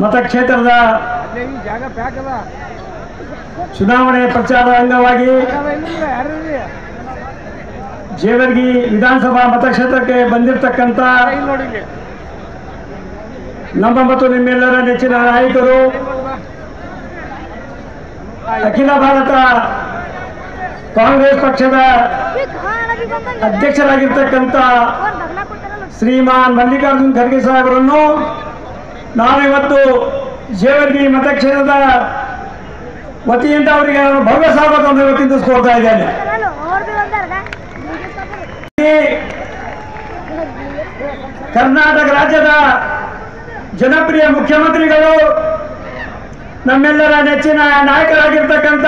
ಮತಕ್ಷೇತ್ರದ ಚುನಾವಣೆ ಪ್ರಚಾರ ಅಂಗವಾಗಿ ಜೇವರ್ಗಿ ವಿಧಾನಸಭಾ ಮತಕ್ಷೇತ್ರಕ್ಕೆ ಬಂದಿರತಕ್ಕಂತ ನಮ್ಮ ಮತ್ತು ನಿಮ್ಮೆಲ್ಲರ ನೆಚ್ಚಿನ ನಾಯಕರು ಅಖಿಲ ಭಾರತ ಕಾಂಗ್ರೆಸ್ ಪಕ್ಷದ ಅಧ್ಯಕ್ಷರಾಗಿರ್ತಕ್ಕಂಥ ಶ್ರೀಮಾನ್ ಮಲ್ಲಿಕಾರ್ಜುನ್ ಖರ್ಗೆ ಸಾಹೇಬರನ್ನು ನಾನು ಇವತ್ತು ಜೇವರ್ಗಿ ಮತಕ್ಷೇತ್ರದ ವತಿಯಿಂದ ಅವರಿಗೆ ನಾನು ಭವ್ಯ ಸ್ವಾಗತವನ್ನು ಇವತ್ತಿಂದ ಕೋರ್ತಾ ಇದ್ದೇನೆ. ಕರ್ನಾಟಕ ರಾಜ್ಯದ ಜನಪ್ರಿಯ ಮುಖ್ಯಮಂತ್ರಿಗಳು ನಮ್ಮೆಲ್ಲರ ನೆಚ್ಚಿನ ನಾಯಕರಾಗಿರ್ತಕ್ಕಂಥ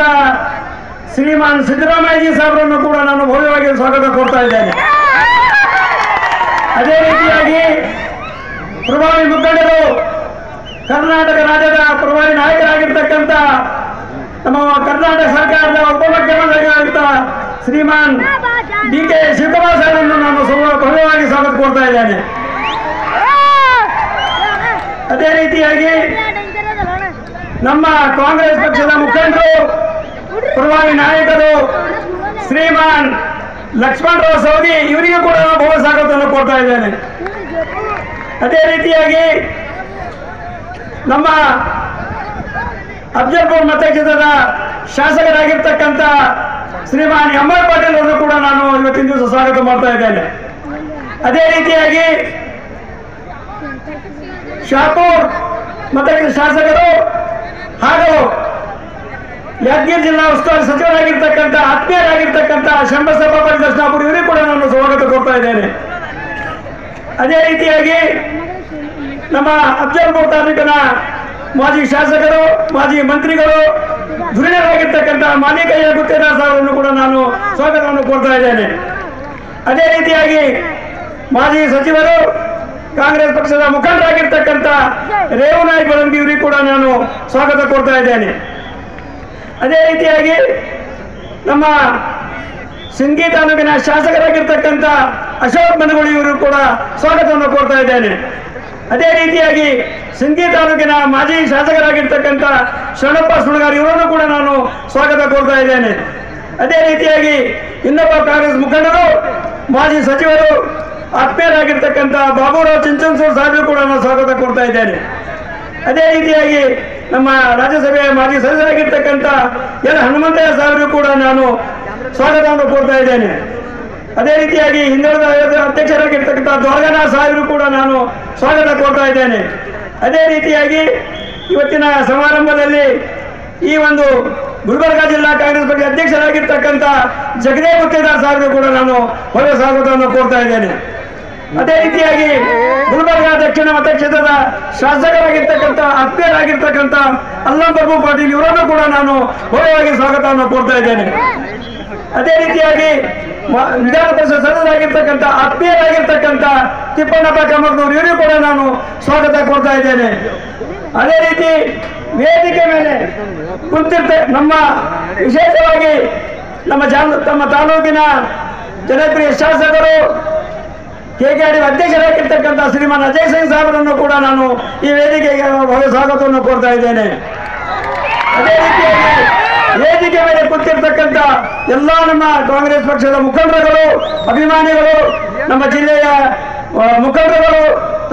ಶ್ರೀಮಾನ್ ಸಿದ್ದರಾಮಯ್ಯಜಿ ಸಾಹೇಬರನ್ನು ಕೂಡ ನಾನು ಭವ್ಯವಾಗಿ ಸ್ವಾಗತ ಕೊಡ್ತಾ ಇದ್ದೇನೆ. ಅದೇ ರೀತಿಯಾಗಿ ಪ್ರಭಾವಿ ಮುಖಂಡರು ಕರ್ನಾಟಕ ರಾಜ್ಯದ ಪ್ರಭಾವಿ ನಾಯಕರಾಗಿರ್ತಕ್ಕಂಥ ನಮ್ಮ ಕರ್ನಾಟಕ ಸರ್ಕಾರದ ಉಪಮುಖ್ಯಮಂತ್ರಿಗಳಾಗಿದ್ದ ಶ್ರೀಮಾನ್ ಡಿ.ಕೆ. ಶಿವಕುಮಾರ್ ಸಾಹೇಬರನ್ನು ನಾನು ಭವ್ಯವಾಗಿ ಸ್ವಾಗತ ಕೊಡ್ತಾ ಇದ್ದೇನೆ. ಅದೇ ರೀತಿಯಾಗಿ ನಮ್ಮ ಕಾಂಗ್ರೆಸ್ ಪಕ್ಷದ ಮುಖಂಡರು ಪ್ರಭಾವಿ ನಾಯಕರು ಶ್ರೀಮಾನ್ ಲಕ್ಷ್ಮಣರಾವ್ ಸವದಿ ಇವರಿಗೂ ಕೂಡ ಭವ್ಯ ಸ್ವಾಗತವನ್ನು ಕೊಡ್ತಾ ಇದ್ದೇನೆ. ಅದೇ ರೀತಿಯಾಗಿ ನಮ್ಮ ಅಫಜಲ್ಪುರ್ ಮತಕ್ಷೇತ್ರದ ಶಾಸಕರಾಗಿರ್ತಕ್ಕಂಥ ಶ್ರೀಮಾನ್ ಎಂ.ಆರ್. ಪಾಟೀಲ್ ಅವರನ್ನು ಕೂಡ ನಾನು ಇವತ್ತಿನ ದಿವಸ ಸ್ವಾಗತ ಮಾಡ್ತಾ ಇದ್ದೇನೆ. ಅದೇ ರೀತಿಯಾಗಿ ಶಾಪೂರ್ ಮತಕ್ಷೇತ್ರದ ಶಾಸಕರು ಹಾಗೂ ಯಾದಗಿರಿ ಜಿಲ್ಲಾ ಉಸ್ತುವಾರಿ ಸಚಿವರಾಗಿರ್ತಕ್ಕಂಥ ಆತ್ಮೀಯರಾಗಿರ್ತಕ್ಕಂಥ ಶಂಬಸಭಾ ದರ್ಶನಾಪುರ ಇವರಿಗೂ ಕೂಡ ನಾನು ಸ್ವಾಗತ ಕೊಡ್ತಾ ಇದ್ದೇನೆ. ಅದೇ ರೀತಿಯಾಗಿ ನಮ್ಮ ಅಫಜಲ್ಪುರ್ ತಾಲೂಕಿನ ಮಾಜಿ ಶಾಸಕರು ಮಾಜಿ ಮಂತ್ರಿಗಳು ಧುರೀಣರಾಗಿರ್ತಕ್ಕಂಥ ಮಾಲಿಕಯ್ಯ ಗುತ್ತೇದಾರ್ ಅವರನ್ನು ಕೂಡ ನಾನು ಸ್ವಾಗತವನ್ನು ಕೊಡ್ತಾ ಇದ್ದೇನೆ. ಅದೇ ರೀತಿಯಾಗಿ ಮಾಜಿ ಸಚಿವರು ಕಾಂಗ್ರೆಸ್ ಪಕ್ಷದ ಮುಖಂಡರಾಗಿರ್ತಕ್ಕಂಥ ರೇವನಾಯಕ್ ಬೆಳಂಗಿ ಇವರಿಗೂ ಕೂಡ ನಾನು ಸ್ವಾಗತ ಕೊಡ್ತಾ ಇದ್ದೇನೆ. ಅದೇ ರೀತಿಯಾಗಿ ನಮ್ಮ ಸಿಂಗಿ ತಾಲೂಕಿನ ಶಾಸಕರಾಗಿರ್ತಕ್ಕಂಥ ಅಶೋಕ್ ಮನಗೋಳಿ ಇವರು ಕೂಡ ಸ್ವಾಗತವನ್ನು ಕೊಡ್ತಾ ಇದ್ದೇನೆ. ಅದೇ ರೀತಿಯಾಗಿ ಸಿಂಗಿ ತಾಲೂಕಿನ ಮಾಜಿ ಶಾಸಕರಾಗಿರ್ತಕ್ಕಂಥ ಶರಣಪ್ಪ ಸುಣಗಾರ್ ಇವರನ್ನು ಕೂಡ ನಾನು ಸ್ವಾಗತ ಕೊಡ್ತಾ ಇದ್ದೇನೆ. ಅದೇ ರೀತಿಯಾಗಿ ಇನ್ನೊಬ್ಬ ಕಾಂಗ್ರೆಸ್ ಮುಖಂಡರು ಮಾಜಿ ಸಚಿವರು ಆತ್ಮೀಯರಾಗಿರ್ತಕ್ಕಂಥ ಬಾಬುರಾವ್ ಚಿಂಚನ್ಸೂರ್ ಸಾಹೇಬರು ಕೂಡ ನಾನು ಸ್ವಾಗತ ಕೊಡ್ತಾ ಇದ್ದೇನೆ. ಅದೇ ರೀತಿಯಾಗಿ ನಮ್ಮ ರಾಜ್ಯಸಭೆಯ ಮಾಜಿ ಸದಸ್ಯರಾಗಿರ್ತಕ್ಕಂಥ ಎಲ್ ಹನುಮಂತಯ್ಯ ಸಾಹೇಬರು ಕೂಡ ನಾನು ಸ್ವಾಗತವನ್ನು ಕೊಡ್ತಾ ಇದ್ದೇನೆ. ಅದೇ ರೀತಿಯಾಗಿ ಹಿಂದುಳಿದ ಅಧ್ಯಕ್ಷರಾಗಿರ್ತಕ್ಕಂಥ ದ್ವಾರಕನಾಥ್ ಸಾಹೇಬರು ಕೂಡ ನಾನು ಸ್ವಾಗತ ಕೊಡ್ತಾ ಇದ್ದೇನೆ. ಅದೇ ರೀತಿಯಾಗಿ ಇವತ್ತಿನ ಸಮಾರಂಭದಲ್ಲಿ ಈ ಒಂದು ಗುಲ್ಬರ್ಗ ಜಿಲ್ಲಾ ಕಾಂಗ್ರೆಸ್ ಪಕ್ಷದ ಅಧ್ಯಕ್ಷರಾಗಿರ್ತಕ್ಕಂಥ ಜಗದೇವ್ ಗುತ್ತೇದಾರ್ ಸಾಹೇಬರು ಕೂಡ ನಾನು ಭವ್ಯ ಸ್ವಾಗತವನ್ನು ಕೊಡ್ತಾ ಇದ್ದೇನೆ. ಅದೇ ರೀತಿಯಾಗಿ ಗುಲ್ಬರ್ಗ ದಕ್ಷಿಣ ಮತಕ್ಷೇತ್ರದ ಶಾಸಕರಾಗಿರ್ತಕ್ಕಂಥ ಆತ್ಮೀಯರಾಗಿರ್ತಕ್ಕಂಥ ಅಲ್ಲಂ ಪ್ರಭು ಪಾಟೀಲ್ ಇವರನ್ನು ಕೂಡ ನಾನು ಭವ್ಯವಾಗಿ ಸ್ವಾಗತವನ್ನು ಕೊಡ್ತಾ ಇದ್ದೇನೆ. ಅದೇ ರೀತಿಯಾಗಿ ವಿಧಾನ ಪರಿಷತ್ ಸದಸ್ಯರಾಗಿರ್ತಕ್ಕಂಥ ಆತ್ಮೀಯರಾಗಿರ್ತಕ್ಕಂಥ ತಿಪ್ಪಣ್ಣಪ್ಪ ಕಮರ್ನೂರು ಇವರಿಗೂ ಕೂಡ ನಾನು ಸ್ವಾಗತ ಕೊಡ್ತಾ ಇದ್ದೇನೆ. ಅದೇ ರೀತಿ ವೇದಿಕೆ ಮೇಲೆ ನಮ್ಮ ವಿಶೇಷವಾಗಿ ನಮ್ಮ ತಾಲೂಕಿನ ಜನಪ್ರಿಯ ಶಾಸಕರು ಕೆಕೆಆರ್ಡಿ ಅಧ್ಯಕ್ಷರಾಗಿರ್ತಕ್ಕಂಥ ಶ್ರೀಮಾನ್ ಅಜಯ್ ಸಿಂಗ್ ಸಾಹೇಬರನ್ನು ಕೂಡ ನಾನು ಈ ವೇದಿಕೆಗೆ ಭವ್ಯ ಸ್ವಾಗತವನ್ನು ಕೊಡ್ತಾ ಇದ್ದೇನೆ. ಅದೇ ರೀತಿಯಾಗಿ ವೇದಿಕೆ ಮೇಲೆ ಕೂತಿರ್ತಕ್ಕಂಥ ಎಲ್ಲ ನಮ್ಮ ಕಾಂಗ್ರೆಸ್ ಪಕ್ಷದ ಮುಖಂಡರುಗಳು ಅಭಿಮಾನಿಗಳು ನಮ್ಮ ಜಿಲ್ಲೆಯ ಮುಖಂಡರುಗಳು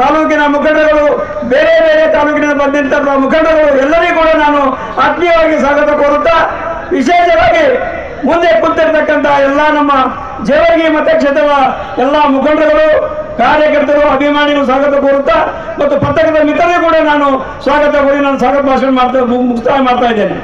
ತಾಲೂಕಿನ ಮುಖಂಡರುಗಳು ಬೇರೆ ಬೇರೆ ತಾಲೂಕಿನಿಂದ ಬಂದಂಥ ಮುಖಂಡರುಗಳು ಎಲ್ಲರಿಗೂ ಕೂಡ ನಾನು ಆತ್ಮೀಯವಾಗಿ ಸ್ವಾಗತ ಕೋರುತ್ತಾ ವಿಶೇಷವಾಗಿ ಮುಂದೆ ಕೂತಿರ್ತಕ್ಕಂಥ ಎಲ್ಲ ನಮ್ಮ ಜೇವರ್ಗಿ ಮತಕ್ಷೇತ್ರದ ಎಲ್ಲ ಮುಖಂಡರುಗಳು ಕಾರ್ಯಕರ್ತರು ಅಭಿಮಾನಿಗಳು ಸ್ವಾಗತ ಕೋರುತ್ತಾ ಮತ್ತು ಪತ್ರಕರ್ತರ ಮಿತ್ರರಿಗೂ ಕೂಡ ನಾನು ಸ್ವಾಗತ ಕೋರಿ ನಾನು ಸ್ವಾಗತ ಭಾಷಣ ಮುಕ್ತಾಯ ಮಾಡ್ತಾ ಇದ್ದೇನೆ.